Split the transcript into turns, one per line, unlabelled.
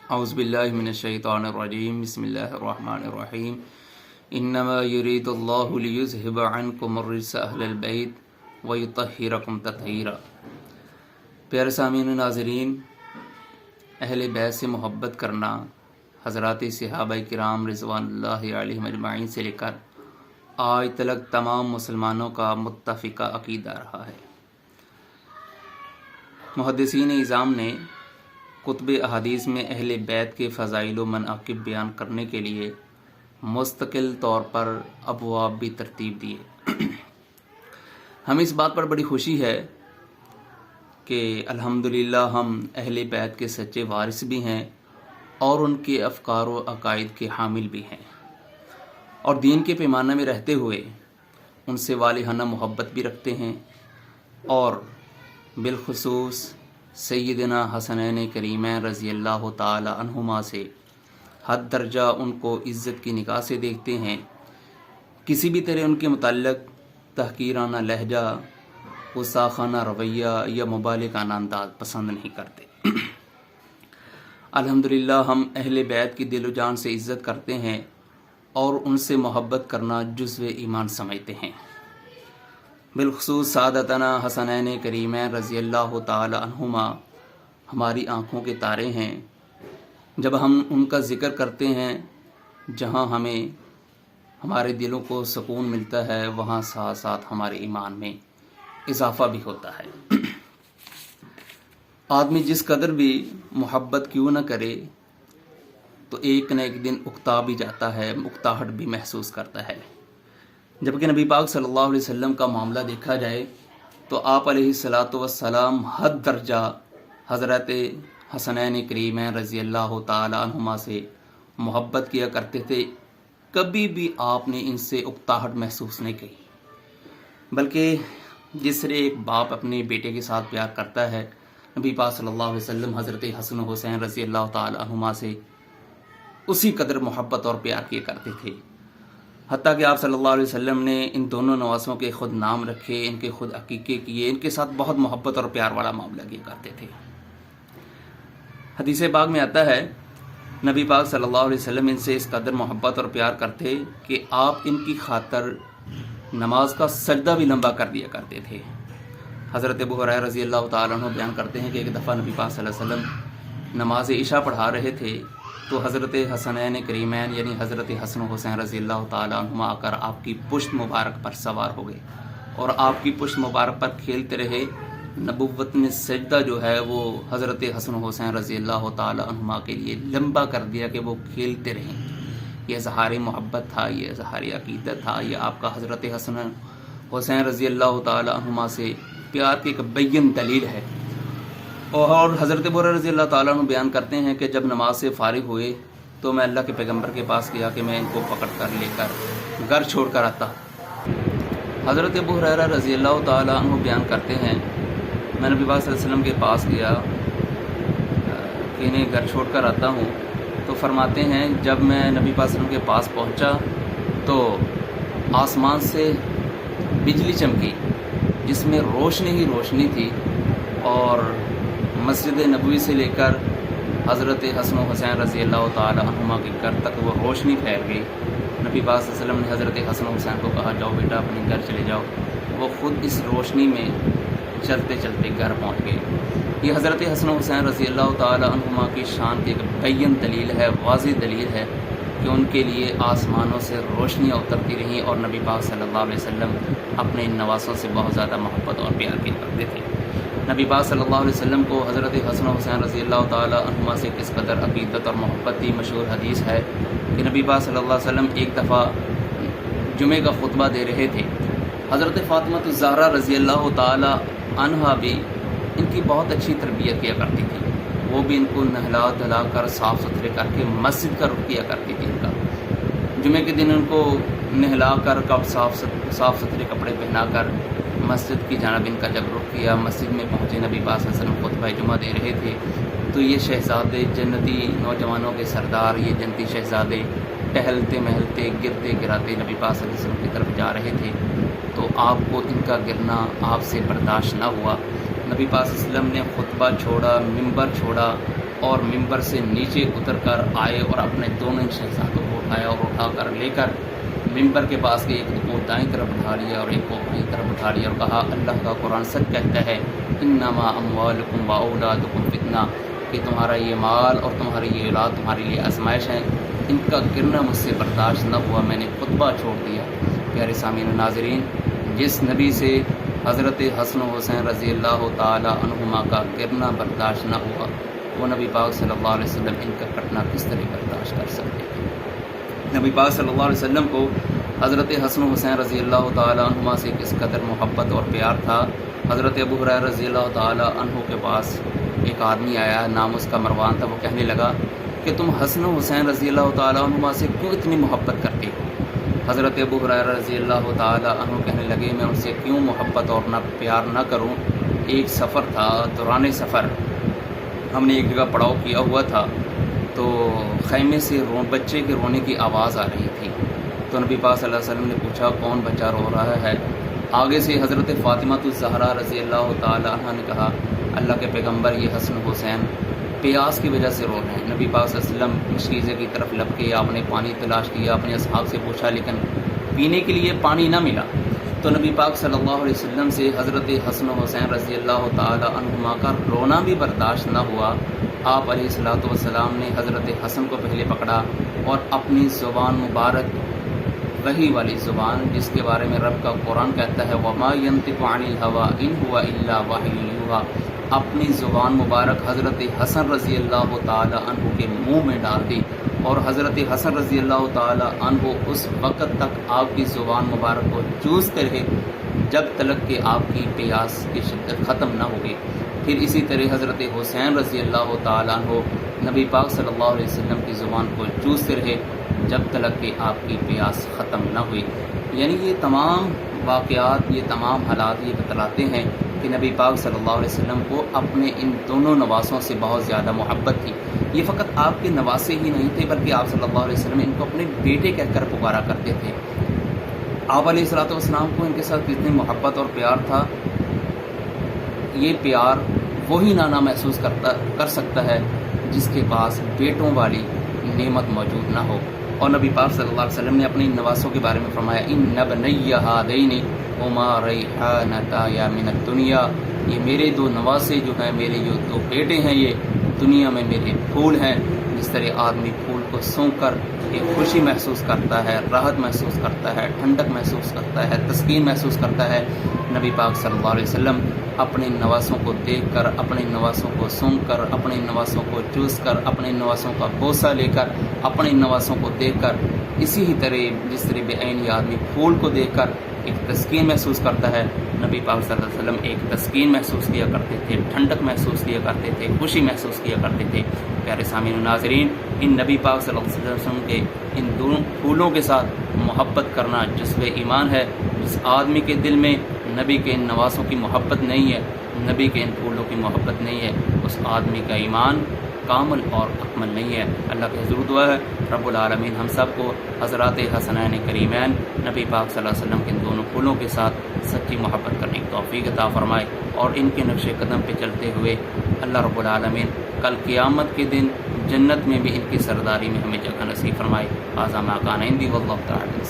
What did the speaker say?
اعوذ باللہ من الشیطان الرجیم بسم اللہ الرحمن الرحیم انما یرید اللہ لیذہب عنکم الرجس اہل البیت ویطہرکم تطہیرا۔ پیارے سامعین و ناظرین، اہل بیت سے محبت کرنا حضرات صحابہ کرام رضوان اللہ علیہم اجمعین سے لے کر آج تک تمام مسلمانوں کا متفقہ عقیدہ رہا ہے۔ محدثین اعظام نے کتب احادیث میں اہل بیت کے فضائل و مناقب بیان کرنے کے لیے مستقل طور پر ابواب بھی ترتیب دیے۔ ہمیں اس بات پر بڑی خوشی ہے کہ الحمدللہ ہم اہل بیت کے سچے وارث بھی ہیں اور ان کے افکار و عقائد کے حامل بھی ہیں، اور دین کے پیمانہ میں رہتے ہوئے ان سے والہانہ محبت بھی رکھتے ہیں، اور بالخصوص سیدنا حسنین کریمین رضی اللہ تعالی عنہما سے حد درجہ ان کو عزت کی نگاہ سے دیکھتے ہیں۔ کسی بھی طرح ان کے متعلق تحقیرانہ لہجہ، گستاخانہ رویہ یا مبالغانہ انداز پسند نہیں کرتے۔ الحمدللہ ہم اہل بیت کی دل و جان سے عزت کرتے ہیں اور ان سے محبت کرنا جزو ایمان سمجھتے ہیں۔ بالخصوص سعادتنا حسنین کریمین رضی اللہ تعالی عنہما ہماری آنکھوں کے تارے ہیں۔ جب ہم ان کا ذکر کرتے ہیں، جہاں ہمیں ہمارے دلوں کو سکون ملتا ہے، وہاں ساتھ ساتھ ہمارے ایمان میں اضافہ بھی ہوتا ہے۔ آدمی جس قدر بھی محبت کیوں نہ کرے تو ایک نہ ایک دن اکتا بھی جاتا ہے، اکتاہٹ بھی محسوس کرتا ہے۔ جبکہ نبی پاک صلی اللہ علیہ وسلم کا معاملہ دیکھا جائے تو آپ علیہ السلام حد درجہ حضرت حسنین کریمین رضی اللہ تعالی عنہما سے محبت کیا کرتے تھے۔ کبھی بھی آپ نے ان سے اکتاہٹ محسوس نہیں کی، بلکہ جس طرح ایک باپ اپنے بیٹے کے ساتھ پیار کرتا ہے، نبی پاک صلی اللہ علیہ وسلم حضرت حسن و حسین رضی اللہ تعالی عنہما سے اسی قدر محبت اور پیار کیا کرتے تھے، حتیٰ کہ آپ صلی اللہ علیہ وسلم نے ان دونوں نواسوں کے خود نام رکھے، ان کے خود عقیقے کیے، ان کے ساتھ بہت محبت اور پیار والا معاملہ کیا کرتے تھے۔ حدیث پاک میں آتا ہے نبی پاک صلی اللہ علیہ وسلم ان سے اس قدر محبت اور پیار کرتے کہ آپ ان کی خاطر نماز کا سجدہ بھی لمبا کر دیا کرتے تھے۔ حضرت ابو ہریرہ رضی اللہ تعالیٰ عنہ بیان کرتے ہیں کہ ایک دفعہ نبی پاک صلی اللہ علیہ وسلم نماز عشاء پڑھا رہے تھے تو حضرت حسنین کریمین یعنی حضرت حسن و حسین رضی اللہ تعالیٰ عنہما آ کر آپ کی پشت مبارک پر سوار ہو گئے اور آپ کی پشت مبارک پر کھیلتے رہے۔ نبوت نے سجدہ جو ہے وہ حضرت حسن و حسین رضی اللہ تعالیٰ عنہما کے لیے لمبا کر دیا کہ وہ کھیلتے رہیں۔ یہ اظہار محبت تھا، یہ اظہار عقیدت تھا، یہ آپ کا حضرت حسن حسین رضی اللہ تعالیٰ عنہما سے پیار کی ایک بین دلیل ہے۔ اور حضرت ابو ہریرہ رضی اللہ تعالیٰ عنہ بیان کرتے ہیں کہ جب نماز سے فارغ ہوئے تو میں اللہ کے پیغمبر کے پاس گیا کہ میں ان کو پکڑ کر لے کر گھر چھوڑ کر آتا۔ حضرت ابو ہریرہ رضی اللہ تعالیٰ عنہ بیان کرتے ہیں میں نبی پاک صلی اللہ علیہ وسلم کے پاس گیا کہ انہیں گھر چھوڑ کر آتا ہوں، تو فرماتے ہیں جب میں نبی پاک صلی اللہ علیہ وسلم کے پاس پہنچا تو آسمان سے بجلی چمکی جس میں روشنی ہی روشنی تھی، اور مسجد نبوی سے لے کر حضرت حسن و حسین رضی اللہ تعالی عنہما کے گھر تک وہ روشنی پھیل گئی۔ نبی پاک صلی اللہ علیہ وسلم نے حضرت حسن و حسین کو کہا جاؤ بیٹا اپنے گھر چلے جاؤ۔ وہ خود اس روشنی میں چلتے چلتے گھر پہنچ گئے۔ یہ حضرت حسن و حسین رضی اللہ تعالی عنہما کی شان کی ایک بین دلیل ہے، واضح دلیل ہے کہ ان کے لیے آسمانوں سے روشنیاں اترتی رہیں، اور نبی پاک صلی اللہ علیہ وسلم اپنے ان نواسوں سے بہت زیادہ محبت اور پیار کیا کرتے تھے۔ نبی پاک صلی اللہ علیہ وسلم کو حضرت حسن و حسین رضی اللہ تعالی عنہما سے کس قدر عقیدت اور محبت تھی، مشہور حدیث ہے کہ نبی پاک صلی اللہ علیہ وسلم ایک دفعہ جمعے کا خطبہ دے رہے تھے۔ حضرت فاطمہ الزہرا رضی اللہ تعالی عنہا بھی ان کی بہت اچھی تربیت کیا کرتی تھی، وہ بھی ان کو نہلا دھلا کر صاف ستھرے کر کے مسجد کا رخ کیا کرتی تھی۔ ان کا جمعے کے دن ان کو نہلا کر صاف ستھرے کپڑے پہنا کر مسجد کی جانب ان کا جب رخ کیا، مسجد میں پہنچے، نبی پاک صلی اللہ علیہ وسلم خطبہ جمعہ دے رہے تھے، تو یہ شہزادے جنتی نوجوانوں کے سردار، یہ جنتی شہزادے ٹہلتے محلتے گرتے گراتے نبی پاک صلی اللہ علیہ وسلم کی طرف جا رہے تھے، تو آپ کو ان کا گرنا آپ سے برداشت نہ ہوا۔ نبی پاک صلی اللہ علیہ وسلم نے خطبہ چھوڑا، منبر چھوڑا، اور ممبر سے نیچے اتر کر آئے اور اپنے دونوں شہزادوں کو اٹھایا اور اٹھا کر لے کر ممبر کے پاس گئے، ایک کو دائیں طرف اٹھا لیا اور ایک کو بائیں طرف اٹھا لیا اور کہا اللہ کا قرآن سچ کہتا ہے انما اموالکم و اولادکم فتنہ، کہ تمہارا یہ مال اور تمہاری یہ اولاد تمہارے لیے آزمائش ہے، ان کا گرنا مجھ سے برداشت نہ ہوا، میں نے خطبہ چھوڑ دیا۔ پیارے سامعین و ناظرین، جس نبی سے حضرت حسن و حسین رضی اللہ تعالی عنہما کا گرنا برداشت نہ ہوا، وہ نبی پاک صلی اللہ علیہ وسلم ان کا کٹنا کس طرح برداشت کر سکتے ہیں؟ نبی پاک صلی اللہ علیہ وسلم کو حضرت حسن و حسین رضی اللہ تعالی عنہما سے کس قدر محبت اور پیار تھا۔ حضرت ابو ہریرہ رضی اللہ تعالی عنہ کے پاس ایک آدمی آیا، نام اس کا مروان تھا، وہ کہنے لگا کہ تم حسن و حسین رضی اللہ تعالی عنہما سے کیوں اتنی محبت کرتے ہو؟ حضرت ابو ہریرہ رضی اللہ تعالی عنہ کہنے لگے میں ان سے کیوں محبت اور نہ پیار نہ کروں، ایک سفر تھا، دوران سفر ہم نے ایک جگہ پڑاؤ کیا ہوا تھا، تو خیمے سے بچے کے رونے کی آواز آ رہی تھی، تو نبی پاک صلی اللہ علیہ وسلم نے پوچھا کون بچہ رو رہا ہے؟ آگے سے حضرت فاطمہ الزہرا رضی اللہ تعالی عنہ نے کہا اللہ کے پیغمبر یہ حسن حسین پیاس کی وجہ سے رو رہے ہیں۔ نبی پاک صلی اللہ علیہ وسلم مشکیزے کی طرف لپکے، آپ نے پانی تلاش کیا، اپنے اصحاب سے پوچھا لیکن پینے کے لیے پانی نہ ملا، تو نبی پاک صلی اللہ علیہ وسلم سے حضرت حسن حسین رضی اللہ تعالی عنہما کا رونا بھی برداشت نہ ہوا۔ آپ علیہ الصلوۃ والسلام نے حضرت حسن کو پہلے پکڑا اور اپنی زبان مبارک، وحی والی زبان جس کے بارے میں رب کا قرآن کہتا ہے وَمَا يَنطِقُ عَنِ الْهَوَىٰ إِنْ هُوَ إِلَّا وَحْيٌ يُوحَىٰ، اپنی زبان مبارک حضرت حسن رضی اللہ تعالی عنہ کے منہ میں ڈال دی، اور حضرت حسن رضی اللہ تعالی عنہ اس وقت تک آپ کی زبان مبارک کو چوستے رہے جب تلک کہ آپ کی پیاس کی شدت ختم نہ ہوگی۔ پھر اسی طرح حضرت حسین رضی اللہ تعالی عنہ نبی پاک صلی اللہ علیہ وسلم کی زبان کو چوستے رہے جب تلک کہ آپ کی پیاس ختم نہ ہوئی۔ یعنی یہ تمام واقعات، یہ تمام حالات یہ بتلاتے ہیں کہ نبی پاک صلی اللہ علیہ وسلم کو اپنے ان دونوں نواسوں سے بہت زیادہ محبت تھی۔ یہ فقط آپ کے نواسے ہی نہیں تھے بلکہ آپ صلی اللہ علیہ وسلم ان کو اپنے بیٹے کہہ کر پکارا کرتے تھے۔ آپ علیہ الصلوۃ والسلام کو ان کے ساتھ کتنی محبت اور پیار تھا، یہ پیار وہی نانا محسوس کر سکتا ہے جس کے پاس بیٹوں والی نعمت موجود نہ ہو۔ اور نبی پاک صلی اللہ علیہ وسلم نے اپنے نواسوں کے بارے میں فرمایا ان ابنی ہذین ہما ریحانتا من الدنیا، یہ میرے دو نواسے جو ہیں، میرے جو دو بیٹے ہیں، یہ دنیا میں میرے پھول ہیں۔ جس طرح آدمی پھول کو سونگ کر ایک خوشی محسوس کرتا ہے، راحت محسوس کرتا ہے، ٹھنڈک محسوس کرتا ہے، تسکین محسوس کرتا ہے، نبی پاک صلی اللہ علیہ وسلم اپنے نواسوں کو دیکھ کر، اپنے نواسوں کو سونگ کر، اپنے نواسوں کو چوس کر، اپنے نواسوں کا بوسہ لے کر، اپنے نواسوں کو دیکھ کر اسی ہی طرح جس طرح بے عینی آدمی پھول کو دیکھ کر ایک تسکین محسوس کرتا ہے، نبی پاک صلی اللہ علیہ وسلم ایک تسکین محسوس کیا کرتے تھے، ٹھنڈک محسوس کیا کرتے تھے، خوشی محسوس کیا کرتے تھے۔ پیارے سامعین و ناظرین، ان نبی پاک صلی اللہ علیہ وسلم کے ان دونوں پھولوں کے ساتھ محبت کرنا جذب ایمان ہے۔ جس آدمی کے دل میں نبی کے ان نواسوں کی محبت نہیں ہے، نبی کے ان پھولوں کی محبت نہیں ہے، اس آدمی کا ایمان کامل اور اکمل نہیں ہے۔ اللہ کے حضور دعا ہے رب العالمین ہم سب کو حضرات حسنین کریمین نبی پاک صلی اللہ علیہ وسلم کے ان دونوں پھولوں کے ساتھ سچی محبت کرنے کی توفیق عطا فرمائے، اور ان کے نقش قدم پہ چلتے ہوئے اللہ رب العالمین کل قیامت کے دن جنت میں بھی ان کی سرداری میں ہمیں جگہ نصیب فرمائے۔ ھذا ما کان عندی واللہ تعالی